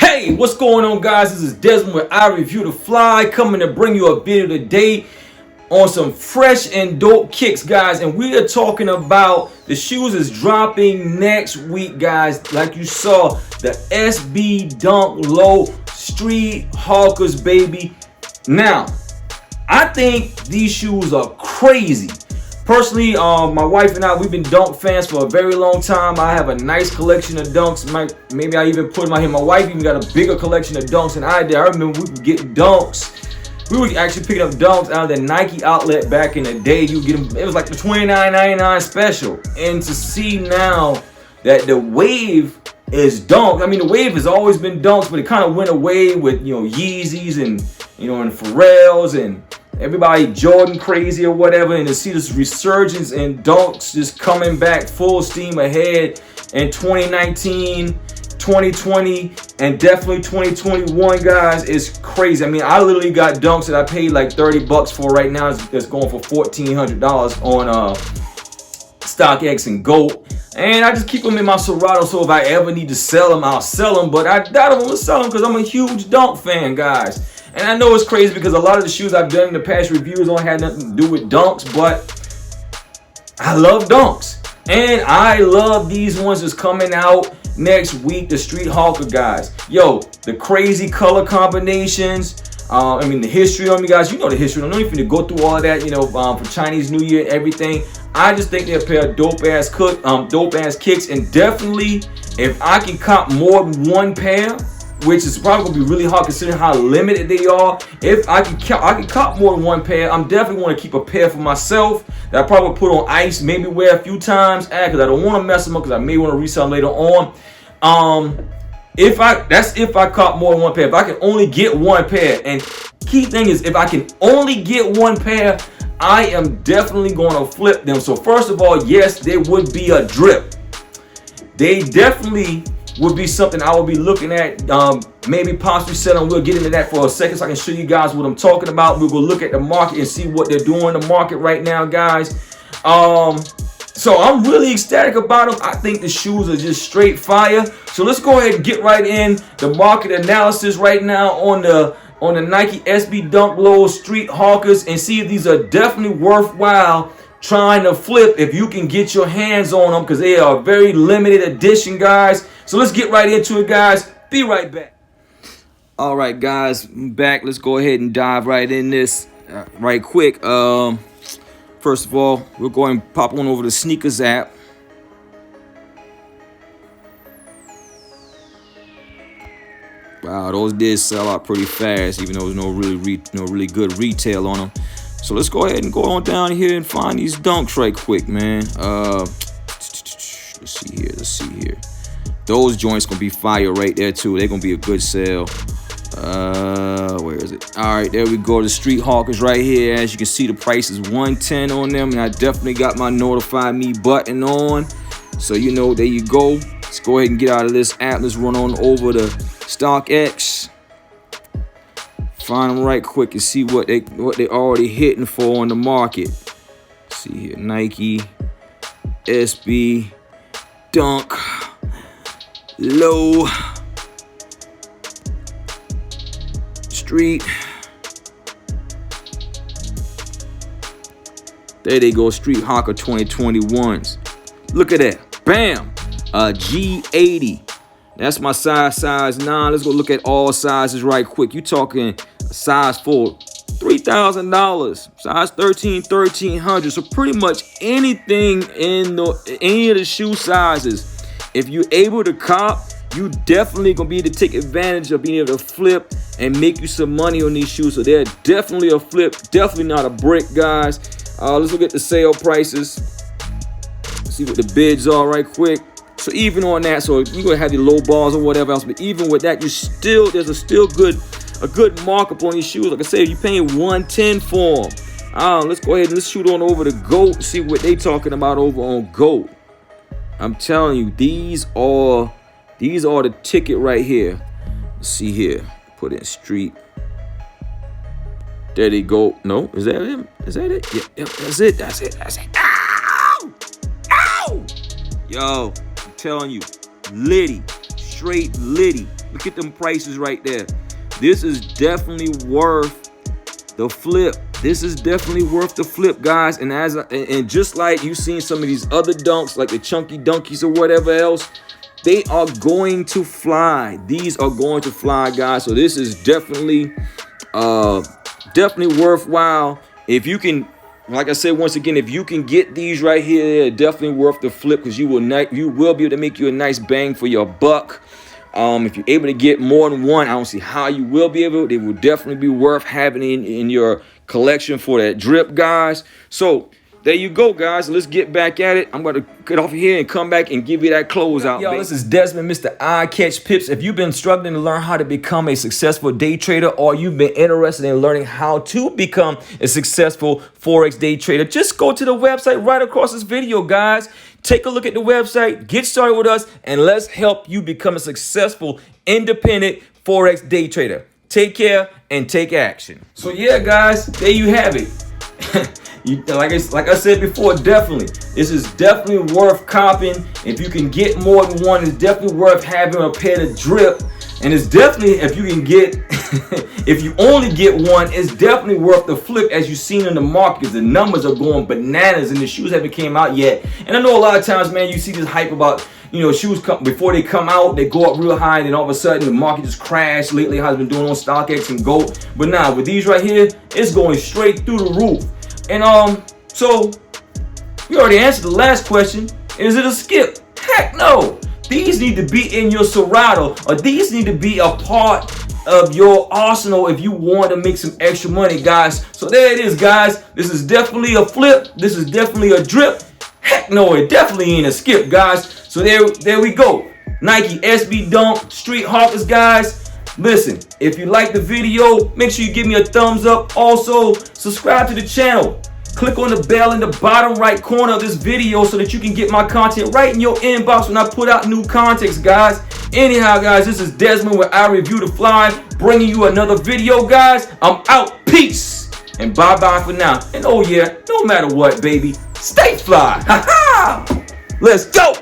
Hey, what's going on, guys? This is Desmond with I Review the Fly, coming to bring you a video today on some fresh and dope kicks, guys. And we are talking about the shoes is dropping next week, guys. Like you saw, the SB Dunk Low Street Hawkers, baby. Now, I think these shoes are crazy. Personally, my wife and I, we've been Dunk fans for a very long time. I have a nice collection of Dunks. Maybe I even put them out here. My wife even got a bigger collection of Dunks than I did. I remember we would get Dunks. We were actually picking up Dunks out of the Nike outlet back in the day. You get them, it was like the $29.99 special. And to see now that the wave is Dunk. I mean, the wave has always been Dunks, but it kind of went away with, Yeezys and, and Pharrells and everybody Jordan crazy or whatever, and to see this resurgence in Dunks just coming back full steam ahead in 2019, 2020, and definitely 2021, guys, is crazy. I mean, I literally got Dunks that I paid like $30 for right now. It's going for $1,400 on StockX and Goat. And I just keep them in my Serato, so if I ever need to sell them, I'll sell them. But I doubt I'm going to sell them because I'm a huge Dunk fan, guys. And I know it's crazy because a lot of the shoes I've done in the past reviews don't have nothing to do with Dunks, but I love Dunks. And I love these ones that's coming out next week, the Street Hawker, guys. Yo, the crazy color combinations. The history on me, guys. You know the history. I don't even need to go through all of that, for Chinese New Year and everything. I just think they're a pair of dope-ass kicks. And definitely, if I can cop more than one pair, which is probably gonna be really hard considering how limited they are. If I can cop more than one pair, I'm definitely want to keep a pair for myself that I probably put on ice, maybe wear a few times, because I don't want to mess them up because I may want to resell them later on. If I cop more than one pair. If I can only get one pair, and key thing is if I can only get one pair, I am definitely going to flip them. So first of all, yes, there would be a drip. They definitely would be something I would be looking at, maybe possibly selling. We'll get into that for a second so I can show you guys what I'm talking about. We'll go look at the market and see what they're doing in the market right now, guys. So I'm really ecstatic about them. I think the shoes are just straight fire. So let's go ahead and get right in the market analysis right now on the Nike SB Dunk Low Street Hawkers and see if these are definitely worthwhile trying to flip if you can get your hands on them, because they are a very limited edition, guys. So let's get right into it, guys. Be right back. All right, guys, I'm back. Let's go ahead and dive right in this right quick. First of all, we're going to pop on over the Sneakers app. Wow, those did sell out pretty fast, even though there's no really good retail on them. So let's go ahead and go on down here and find these Dunks right quick, man. Let's see here. Those joints gonna be fire right there too. They're gonna be a good sale. Where is it? All right, there we go. The Street Hawkers right here. As you can see, the price is $110 on them, and I definitely got my notify me button on. So there you go. Let's go ahead and get out of this app. Let's run on over to StockX. Find them right quick and see what they already hitting for on the market. Let's see here, Nike, SB, Dunk, Low, Street. There they go, Street Hawker 2021s. Look at that, bam, G80. That's my size 9. Let's go look at all sizes right quick. You talking size 4, $3,000. Size 13, $1,300. So pretty much anything in any of the shoe sizes, if you're able to cop, you definitely gonna be able to take advantage of being able to flip and make you some money on these shoes. So they're definitely a flip, definitely not a brick, guys. Let's look at the sale prices. See what the bids are right quick. So even on that, so you're gonna have the low balls or whatever else, but even with that, there's a good markup on these shoes. Like I said, you're paying $110 for them. Let's go ahead and let's shoot on over to Goat and see what they talking about over on Goat. I'm telling you, these are the ticket right here. Let's see here. Put in Street. There they go. No, is that him? Is that it? Yeah, that's it. Ow! Ow! Yo, I'm telling you, Liddy, straight Liddy. Look at them prices right there. This is definitely worth the flip. This is definitely worth the flip, guys. And just like you've seen some of these other dunks, like the chunky dunkies or whatever else, they are going to fly. These are going to fly, guys. So this is definitely definitely worthwhile. If you can, like I said, once again, if you can get these right here, they're definitely worth the flip, because you will be able to make you a nice bang for your buck. If you're able to get more than one, I don't see how you will be able. They will definitely be worth having in your collection for that drip, guys. So there you go, guys. Let's get back at it. I'm going to get off of here and come back and give you that closeout. Yo, this is Desmond, Mr. Eye Catch Pips. If you've been struggling to learn how to become a successful day trader, or you've been interested in learning how to become a successful Forex day trader, just go to the website right across this video, guys. Take a look at the website, get started with us, and let's help you become a successful independent Forex day trader. Take care and take action. So yeah, guys, there you have it. Like I said before, definitely, this is definitely worth copping. If you can get more than one, it's definitely worth having a pair to drip. And it's definitely, if you can get, if you only get one, it's definitely worth the flip, as you've seen in the market, because the numbers are going bananas and the shoes haven't came out yet. And I know a lot of times, man, you see this hype about, you know, shoes before they come out, they go up real high, and then all of a sudden the market just crashed. Lately, how it's been doing on StockX and Gold. But now with these right here, it's going straight through the roof. And so we already answered the last question. Is it a skip? Heck no. These need to be in your Serato, or these need to be a part of your arsenal if you want to make some extra money, guys. So there it is, guys. This is definitely a flip. This is definitely a drip. Heck no, it definitely ain't a skip, guys. So there we go. Nike SB Dunk Street Hawkers, guys. Listen, if you like the video, make sure you give me a thumbs up. Also, subscribe to the channel. Click on the bell in the bottom right corner of this video so that you can get my content right in your inbox when I put out new content, guys. Anyhow, guys, this is Desmond where I Review the Fly, bringing you another video, guys. I'm out. Peace. And bye-bye for now. And oh yeah, no matter what, baby, stay fly. Ha ha! Let's go.